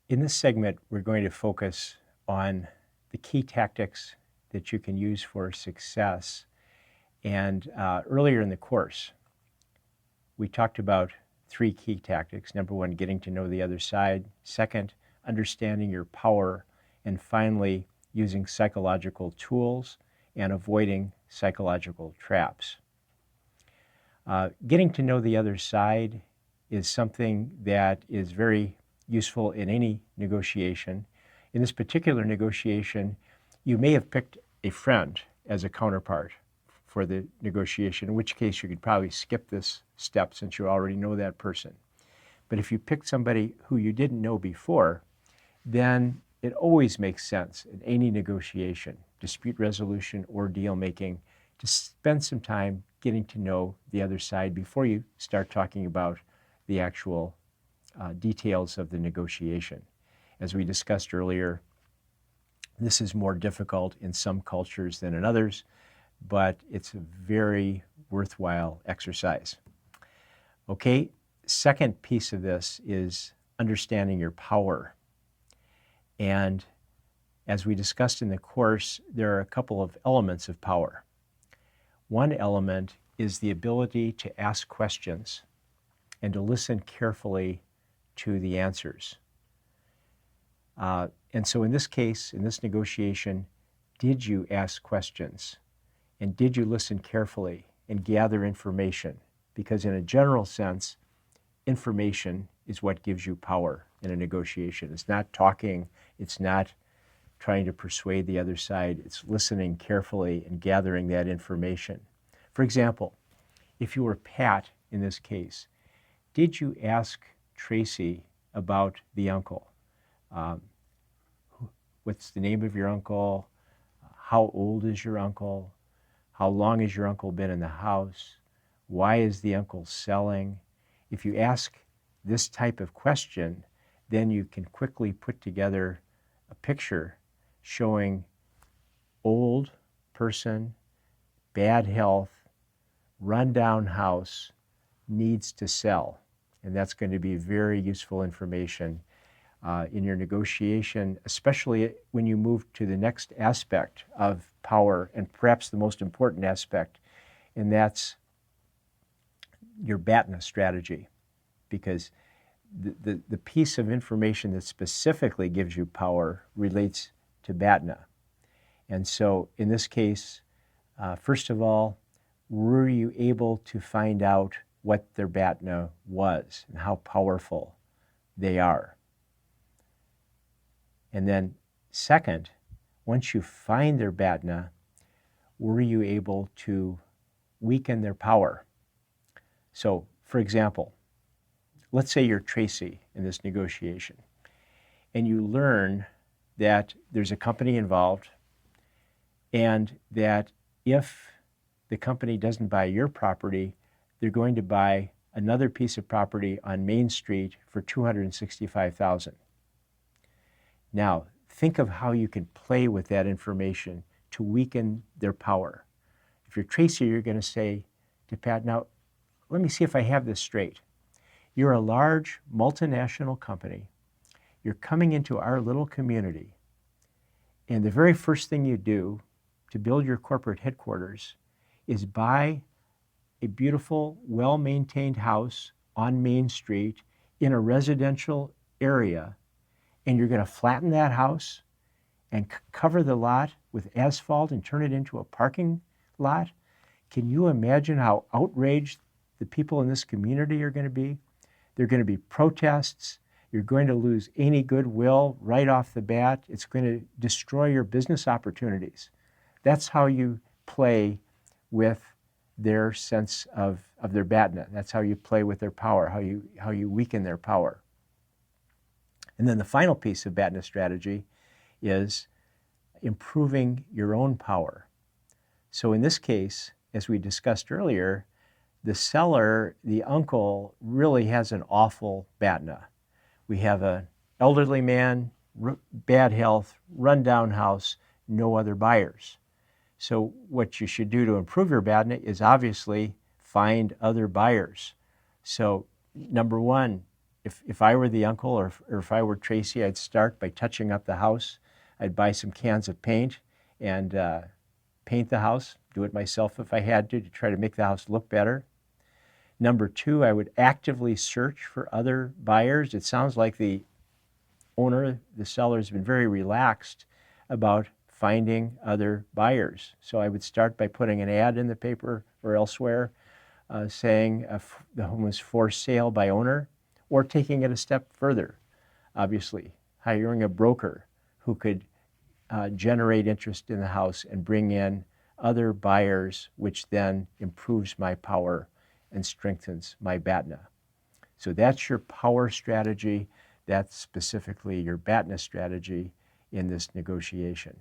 In this segment, we're going to focus on the key tactics that you can use for success. And earlier in the course, we talked about 3 key tactics. Number 1, getting to know the other side. Second, understanding your power. And finally, using psychological tools and avoiding psychological traps. Getting to know the other side is something that is very useful in any negotiation. In this particular negotiation, you may have picked a friend as a counterpart for the negotiation, in which case you could probably skip this step since you already know that person. But if you picked somebody who you didn't know before, then it always makes sense in any negotiation, dispute resolution or deal making, to spend some time getting to know the other side before you start talking about the actual details of the negotiation. As we discussed earlier, this is more difficult in some cultures than in others, but it's a very worthwhile exercise. Okay, second piece of this is understanding your power. And as we discussed in the course, there are a couple of elements of power. One element is the ability to ask questions and to listen carefully to the answers. And so in this case, in this negotiation, did you ask questions? And did you listen carefully and gather information? Because in a general sense, information is what gives you power in a negotiation. It's not talking, it's not trying to persuade the other side, it's listening carefully and gathering that information. For example, if you were Pat in this case, did you ask Tracy about the uncle? What's the name of your uncle? How old is your uncle? How long has your uncle been in the house? Why is the uncle selling? If you ask this type of question, then you can quickly put together a picture showing old person, bad health, rundown house, needs to sell. And that's going to be very useful information in your negotiation, especially when you move to the next aspect of power, and perhaps the most important aspect, and that's your BATNA strategy. Because the piece of information that specifically gives you power relates to BATNA. And so in this case, first of all, were you able to find out what their BATNA was and how powerful they are? And then second, once you find their BATNA, were you able to weaken their power? So, for example, let's say you're Tracy in this negotiation, and you learn that there's a company involved, and that if the company doesn't buy your property, they're going to buy another piece of property on Main Street for $265,000. Now, think of how you can play with that information to weaken their power. If you're Tracy, you're going to say to Pat, now, let me see if I have this straight. You're a large multinational company. You're coming into our little community. And the very first thing you do to build your corporate headquarters is buy a beautiful, well-maintained house on Main Street in a residential area, and you're going to flatten that house and cover the lot with asphalt and turn it into a parking lot. Can you imagine how outraged the people in this community are going to be? There are going to be protests. You're going to lose any goodwill right off the bat. It's going to destroy your business opportunities. That's how you play with their sense of their BATNA. That's how you play with their power, how you weaken their power. And then the final piece of BATNA strategy is improving your own power. So in this case, as we discussed earlier, the seller, the uncle, really has an awful BATNA. We have an elderly man, bad health, rundown house, no other buyers. So what you should do to improve your BATNA is obviously find other buyers. So number one, if I were the uncle or if I were Tracy, I'd start by touching up the house. I'd buy some cans of paint and paint the house, do it myself if I had to try to make the house look better. Number two, I would actively search for other buyers. It sounds like the owner, the seller, has been very relaxed about finding other buyers. So I would start by putting an ad in the paper or elsewhere saying the home is for sale by owner, or taking it a step further, obviously, hiring a broker who could generate interest in the house and bring in other buyers, which then improves my power and strengthens my BATNA. So that's your power strategy. That's specifically your BATNA strategy in this negotiation.